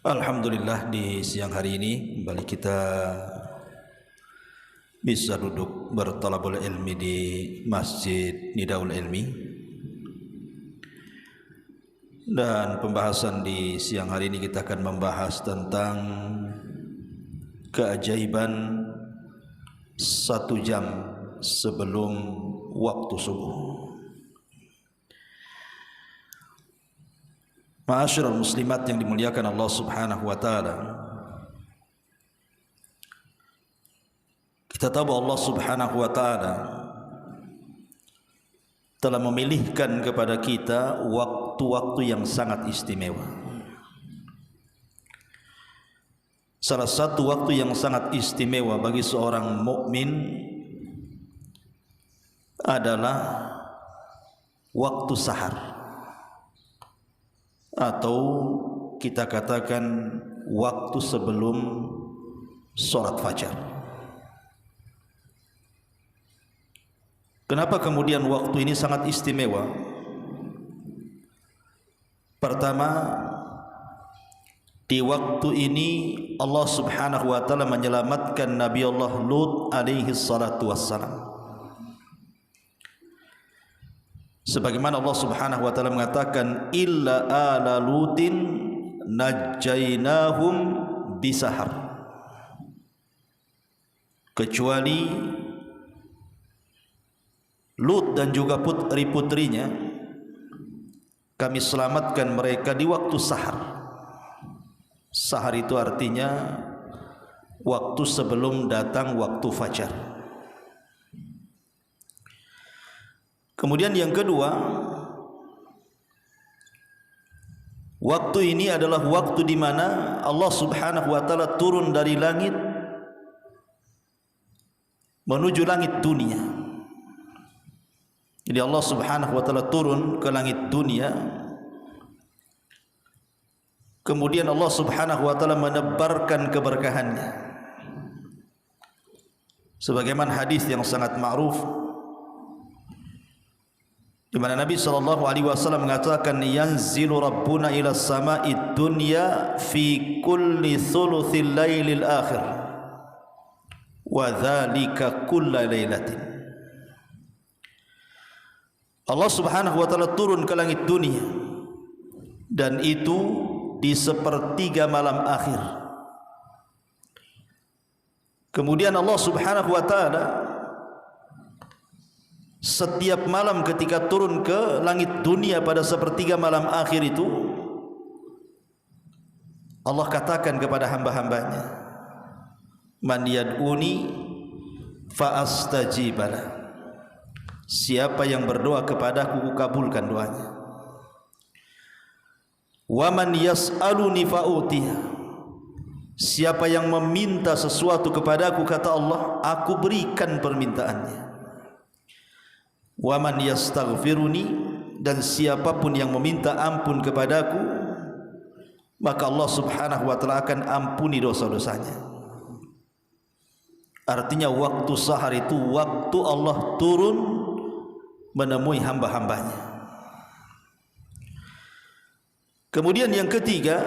Alhamdulillah, di siang hari ini kembali kita bisa duduk bertalabul ilmi di Masjid Nidaul Ilmi. Dan pembahasan di siang hari ini kita akan membahas tentang keajaiban 1 jam sebelum waktu subuh. Ma'asyiral muslimat yang dimuliakan Allah Subhanahu wa taala. Kita tahu Allah Subhanahu wa taala telah memilihkan kepada kita waktu-waktu yang sangat istimewa. Salah satu waktu yang sangat istimewa bagi seorang mukmin adalah waktu sahar, atau kita katakan waktu sebelum sholat fajar. Kenapa kemudian waktu ini sangat istimewa? Pertama, di waktu ini Allah Subhanahu wa taala menyelamatkan Nabi Allah Lut alaihi salatu wassalam. Sebagaimana Allah Subhanahu wa taala mengatakan, illa ala lutin najjaynahum bisahar, kecuali Lut dan juga putri-putrinya kami selamatkan mereka di waktu sahar. Sahar itu artinya waktu sebelum datang waktu fajar. Kemudian yang kedua, waktu ini adalah waktu di mana Allah Subhanahu wa taala turun dari langit menuju langit dunia. Jadi Allah Subhanahu wa taala turun ke langit dunia. Kemudian Allah Subhanahu wa taala menebarkan keberkahannya. Sebagaimana hadis yang sangat ma'ruf, di mana Nabi SAW mengatakan, yanzilu Rabbuna ila sama'id dunya fi kulli thuluthil lailil akhir wa dhalika kulla lailatin. Allah Subhanahu wa taala turun ke langit dunia, dan itu di sepertiga malam akhir. Kemudian Allah Subhanahu wa taala setiap malam ketika turun ke langit dunia pada sepertiga malam akhir itu, Allah katakan kepada hamba-hambanya, man yad'uni fa astajibala, siapa yang berdoa kepadaku kukabulkan doanya. Wa man yas'aluni fa utiya, siapa yang meminta sesuatu kepadaku, kata Allah, aku berikan permintaannya. Wa man yastaghfiruni, dan siapapun yang meminta ampun kepadaku, maka Allah Subhanahu wa taala akan ampuni dosa-dosanya. Artinya waktu sahar itu waktu Allah turun menemui hamba-hambanya. Kemudian yang ketiga,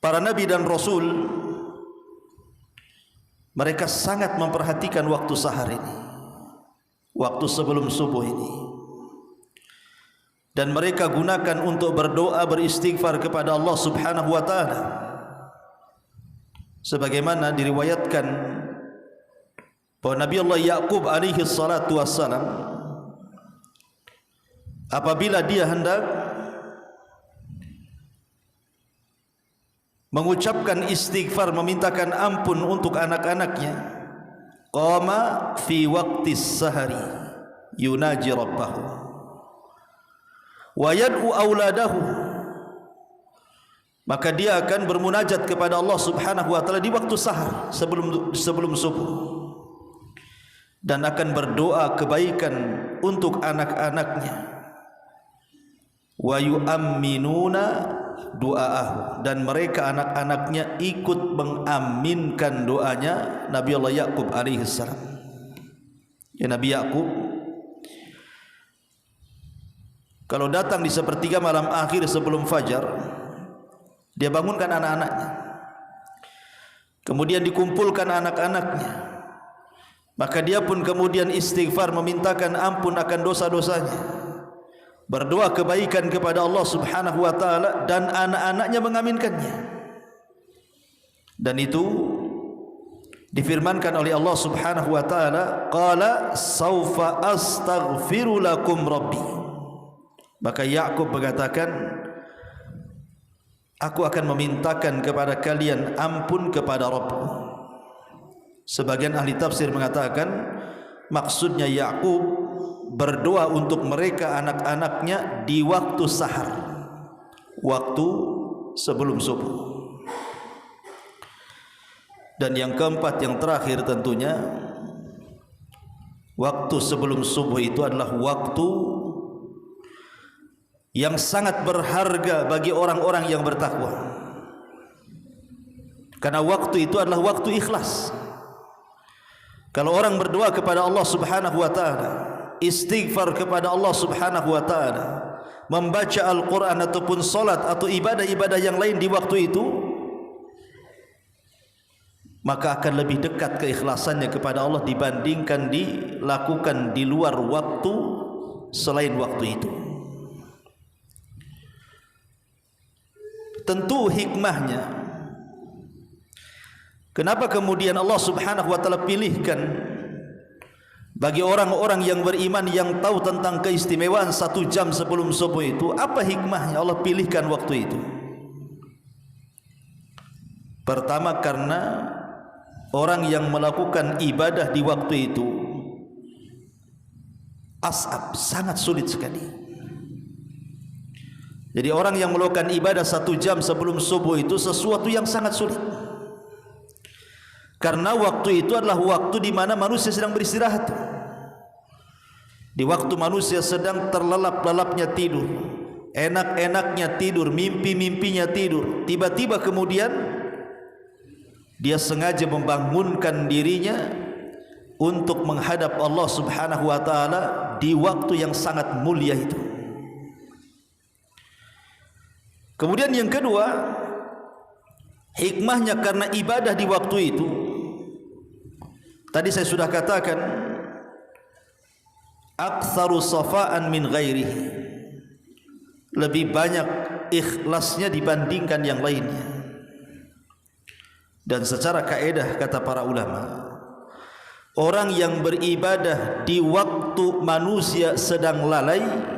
para nabi dan rasul mereka sangat memperhatikan waktu sahar ini, waktu sebelum subuh ini, dan mereka gunakan untuk berdoa, beristighfar kepada Allah Subhanahu wa taala. Sebagaimana diriwayatkan bahwa Nabi Allah Yaqub alaihi salatu wassalam, apabila dia hendak mengucapkan istighfar, memintakan ampun untuk anak-anaknya, qama fi waqtis sahari yunaji rabbahu wa yad'u auladahu, maka dia akan bermunajat kepada Allah Subhanahu wa taala di waktu sahar sebelum subuh, dan akan berdoa kebaikan untuk anak-anaknya. Wa yu'amminuna du'aahu, dan mereka anak-anaknya ikut mengaminkan doanya Nabi Allah Yaqub alaihi salam. Ya, Nabi Yaqub kalau datang di sepertiga malam akhir sebelum fajar, dia bangunkan anak-anaknya, kemudian dikumpulkan anak-anaknya, maka dia pun kemudian istighfar, memintakan ampun akan dosa-dosanya, berdoa kebaikan kepada Allah subhanahu wa ta'ala, dan anak-anaknya mengaminkannya. Dan itu difirmankan oleh Allah subhanahu wa ta'ala, qala saufa astaghfiru lakum rabbi. Maka Ya'qub mengatakan, aku akan memintakan kepada kalian ampun kepada Rabbku. Sebagian ahli tafsir mengatakan maksudnya Ya'qub berdoa untuk mereka anak-anaknya di waktu sahar, waktu sebelum subuh. Dan yang keempat, yang terakhir tentunya, waktu sebelum subuh itu adalah waktu yang sangat berharga bagi orang-orang yang bertakwa, karena waktu itu adalah waktu ikhlas. Kalau orang berdoa kepada Allah subhanahu wa ta'ala, istighfar kepada Allah subhanahu wa ta'ala, membaca Al-Quran ataupun salat atau ibadah-ibadah yang lain di waktu itu, maka akan lebih dekat keikhlasannya kepada Allah dibandingkan dilakukan di luar waktu selain waktu itu. Tentu hikmahnya, kenapa kemudian Allah subhanahu wa ta'ala pilihkan bagi orang-orang yang beriman, yang tahu tentang keistimewaan 1 jam sebelum subuh itu? Apa hikmahnya Allah pilihkan waktu itu? Pertama, karena orang yang melakukan ibadah di waktu itu as'ab, sangat sulit sekali. Jadi orang yang melakukan ibadah 1 jam sebelum subuh itu sesuatu yang sangat sulit, karena waktu itu adalah waktu di mana manusia sedang beristirahat, di waktu manusia sedang terlelap-lelapnya tidur, enak-enaknya tidur, mimpi-mimpinya tidur. Tiba-tiba kemudian dia sengaja membangunkan dirinya untuk menghadap Allah subhanahu wa ta'ala di waktu yang sangat mulia itu. Kemudian yang kedua, hikmahnya karena ibadah di waktu itu, tadi saya sudah katakan, aktsaru safa'an min ghairihi, lebih banyak ikhlasnya dibandingkan yang lainnya. Dan secara kaedah kata para ulama, orang yang beribadah di waktu manusia sedang lalai,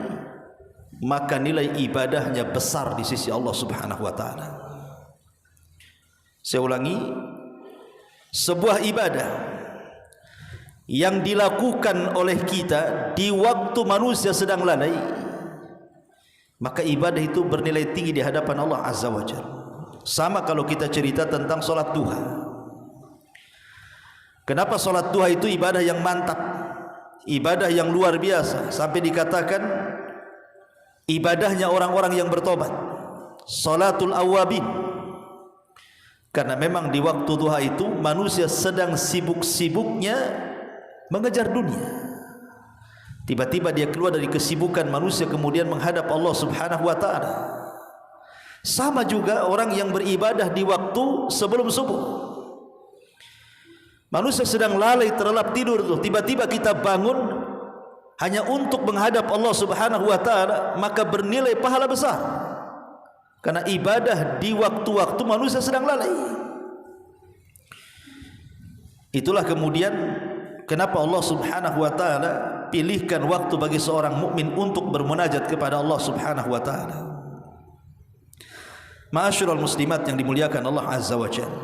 maka nilai ibadahnya besar di sisi Allah subhanahu wa ta'ala. Saya ulangi, sebuah ibadah yang dilakukan oleh kita di waktu manusia sedang lalai, maka ibadah itu bernilai tinggi di hadapan Allah azza wa jalla. Sama kalau kita cerita tentang sholat duha. Kenapa sholat duha itu ibadah yang mantap, ibadah yang luar biasa, sampai dikatakan ibadahnya orang-orang yang bertobat, sholatul awabin. Karena memang di waktu duha itu manusia sedang sibuk-sibuknya mengejar dunia. Tiba-tiba dia keluar dari kesibukan manusia kemudian menghadap Allah subhanahu wa ta'ala. Sama juga orang yang beribadah di waktu sebelum subuh. Manusia sedang lalai, terlelap tidur tuh, tiba-tiba kita bangun hanya untuk menghadap Allah subhanahu wa ta'ala, maka bernilai pahala besar, karena ibadah di waktu-waktu manusia sedang lalai. Itulah kemudian kenapa Allah subhanahu wa ta'ala pilihkan waktu bagi seorang mukmin untuk bermunajat kepada Allah subhanahu wa ta'ala. Ma'asyiral muslimat yang dimuliakan Allah azza wa jalla,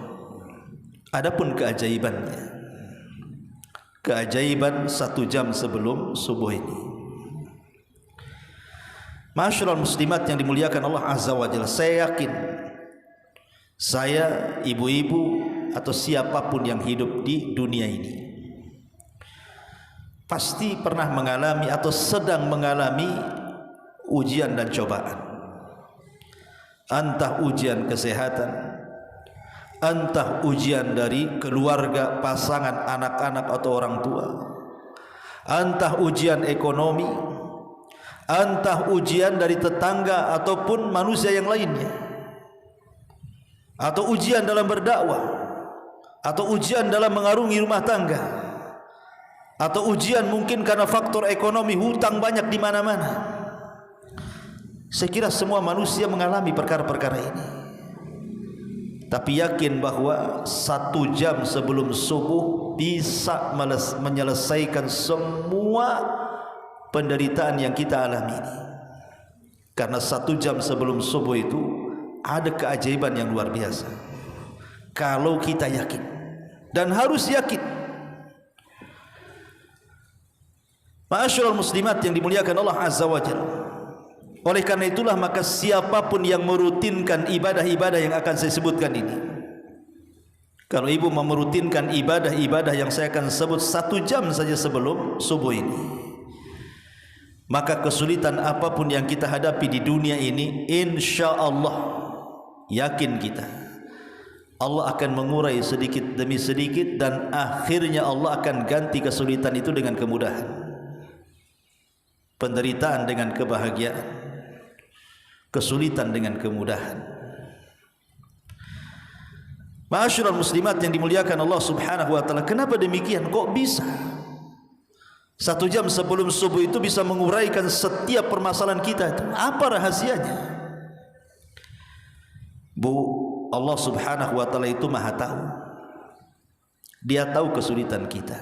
adapun keajaibannya, keajaiban 1 jam sebelum subuh ini, ma'asyiral muslimat yang dimuliakan Allah azza wa jalla, saya yakin saya, ibu-ibu atau siapapun yang hidup di dunia ini pasti pernah mengalami atau sedang mengalami ujian dan cobaan. entah ujian kesehatan, entah ujian dari keluarga, pasangan, anak-anak atau orang tua, entah ujian ekonomi, entah ujian dari tetangga ataupun manusia yang lainnya, atau ujian dalam berdakwah, atau ujian dalam mengarungi rumah tangga, atau ujian mungkin karena faktor ekonomi, hutang banyak di mana-mana. Saya kira semua manusia mengalami perkara-perkara ini. Tapi yakin bahwa 1 jam sebelum subuh bisa menyelesaikan semua penderitaan yang kita alami ini. Karena 1 jam sebelum subuh itu ada keajaiban yang luar biasa. Kalau kita yakin, dan harus yakin. Ma'asyiral muslimat yang dimuliakan Allah Azza wa Jalla. Oleh karena itulah maka siapapun yang merutinkan ibadah-ibadah yang akan saya sebutkan ini, kalau ibu merutinkan ibadah-ibadah yang saya akan sebut 1 jam saja sebelum subuh ini, maka kesulitan apapun yang kita hadapi di dunia ini, insya Allah, yakin kita, Allah akan mengurai sedikit demi sedikit, dan akhirnya Allah akan ganti kesulitan itu dengan kemudahan, penderitaan dengan kebahagiaan, kesulitan dengan kemudahan. Ma'asyiral muslimat yang dimuliakan Allah Subhanahu wa taala, kenapa demikian? Kok bisa 1 jam sebelum subuh itu bisa menguraikan setiap permasalahan kita itu? Apa rahasianya? Bu, Allah Subhanahu wa taala itu Maha tahu. Dia tahu kesulitan kita,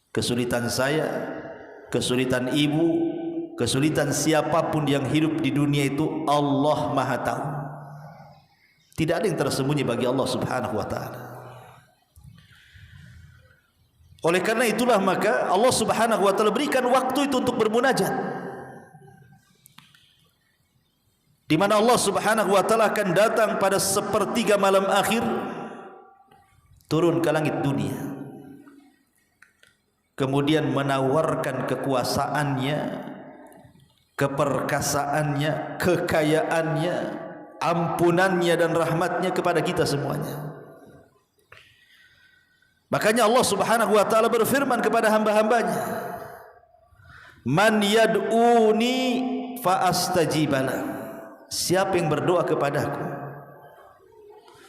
kesulitan saya, kesulitan ibu, kesulitan siapapun yang hidup di dunia itu. Allah Maha tahu. Tidak ada yang tersembunyi bagi Allah Subhanahu wa taala. Oleh karena itulah maka Allah Subhanahu wa taala berikan waktu itu untuk bermunajat, di mana Allah Subhanahu wa taala akan datang pada 1/3 malam akhir, turun ke langit dunia, kemudian menawarkan kekuasaannya, keperkasaannya, kekayaannya, ampunannya dan rahmatnya kepada kita semuanya. Makanya Allah Subhanahu wa taala berfirman kepada hamba-hambanya, "Man yad'uni fa astajibala." Siapa yang berdoa kepadaku,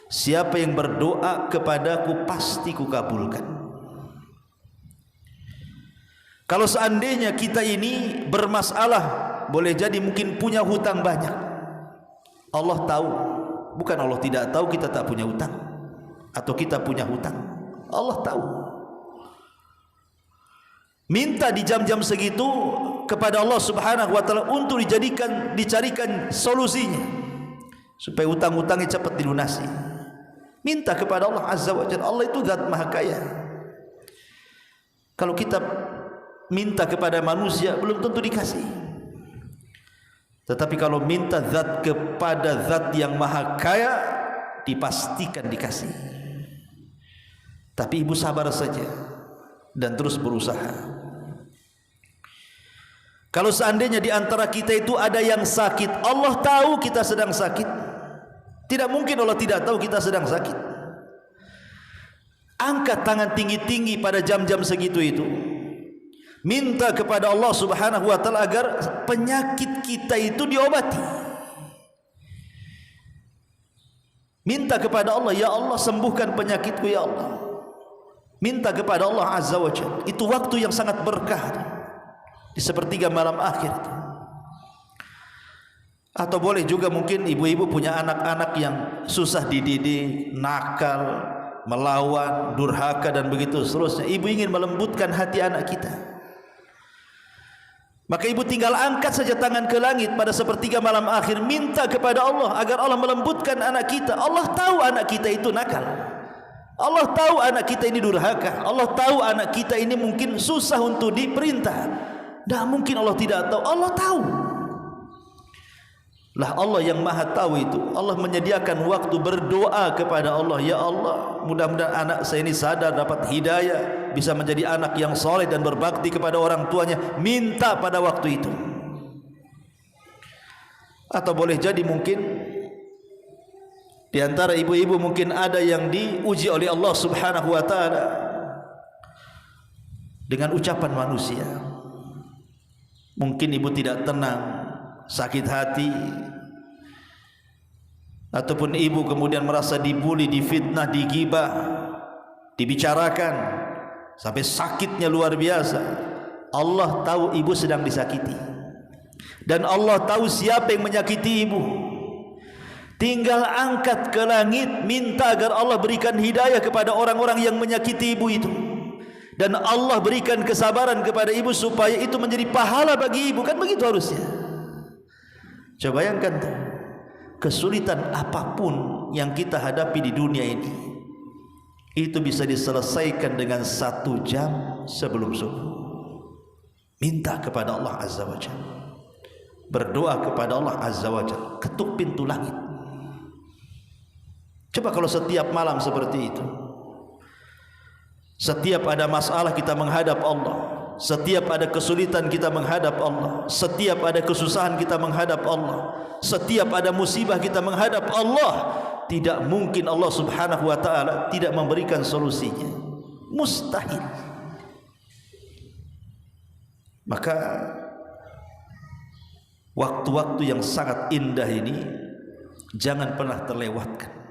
siapa yang berdoa kepadaku pasti kukabulkan. Kalau seandainya kita ini bermasalah, boleh jadi mungkin punya hutang banyak, Allah tahu. Bukan Allah tidak tahu kita tak punya hutang atau kita punya hutang, Allah tahu. Minta di jam-jam segitu kepada Allah Subhanahu wa taala untuk dicarikan solusinya supaya hutang-hutangnya cepat dilunasi. Minta kepada Allah Azza wa Jalla. Allah itu zat maha kaya. Kalau kita minta kepada manusia belum tentu dikasih. Tetapi kalau minta zat kepada zat yang maha kaya, dipastikan dikasih. Tapi ibu sabar saja dan terus berusaha. Kalau seandainya di antara kita itu ada yang sakit, Allah tahu kita sedang sakit. Tidak mungkin Allah tidak tahu kita sedang sakit. Angkat tangan tinggi-tinggi pada jam-jam segitu itu, minta kepada Allah Subhanahu wa taala agar penyakit kita itu diobati. Minta kepada Allah, ya Allah sembuhkan penyakitku ya Allah. Minta kepada Allah Azza wa Jalla. Itu waktu yang sangat berkah di 1/3 malam akhir itu. Atau boleh juga mungkin ibu-ibu punya anak-anak yang susah dididik, nakal, melawan, durhaka dan begitu seterusnya. Ibu ingin melembutkan hati anak kita, maka ibu tinggal angkat saja tangan ke langit pada 1/3 malam akhir, minta kepada Allah agar Allah melembutkan anak kita. Allah tahu anak kita itu nakal, Allah tahu anak kita ini durhaka, Allah tahu anak kita ini mungkin susah untuk diperintah. Tidak mungkin Allah tidak tahu, Allah tahu. Lah Allah yang maha tahu itu, Allah menyediakan waktu berdoa kepada Allah, ya Allah mudah-mudahan anak saya ini sadar, dapat hidayah, bisa menjadi anak yang soleh dan berbakti kepada orang tuanya. Minta pada waktu itu. Atau boleh jadi mungkin Di antara ibu-ibu mungkin ada yang diuji oleh Allah Subhanahu wa taala dengan ucapan manusia. Mungkin ibu tidak tenang, sakit hati, ataupun ibu kemudian merasa dibuli, difitnah, digibah, dibicarakan sampai sakitnya luar biasa. Allah tahu ibu sedang disakiti, dan Allah tahu siapa yang menyakiti ibu. Tinggal angkat ke langit, minta agar Allah berikan hidayah kepada orang-orang yang menyakiti ibu itu, dan Allah berikan kesabaran kepada ibu supaya itu menjadi pahala bagi ibu. Kan begitu harusnya. Coba bayangkan, kesulitan apapun yang kita hadapi di dunia ini, itu bisa diselesaikan dengan 1 jam sebelum subuh. Minta kepada Allah Azza wa Jalla, berdoa kepada Allah Azza wa Jalla, ketuk pintu langit. Coba kalau setiap malam seperti itu, setiap ada masalah kita menghadap Allah, setiap ada kesulitan kita menghadap Allah, setiap ada kesusahan kita menghadap Allah, setiap ada musibah kita menghadap Allah, tidak mungkin Allah Subhanahu wa taala tidak memberikan solusinya. Mustahil. Maka waktu-waktu yang sangat indah ini jangan pernah terlewatkan.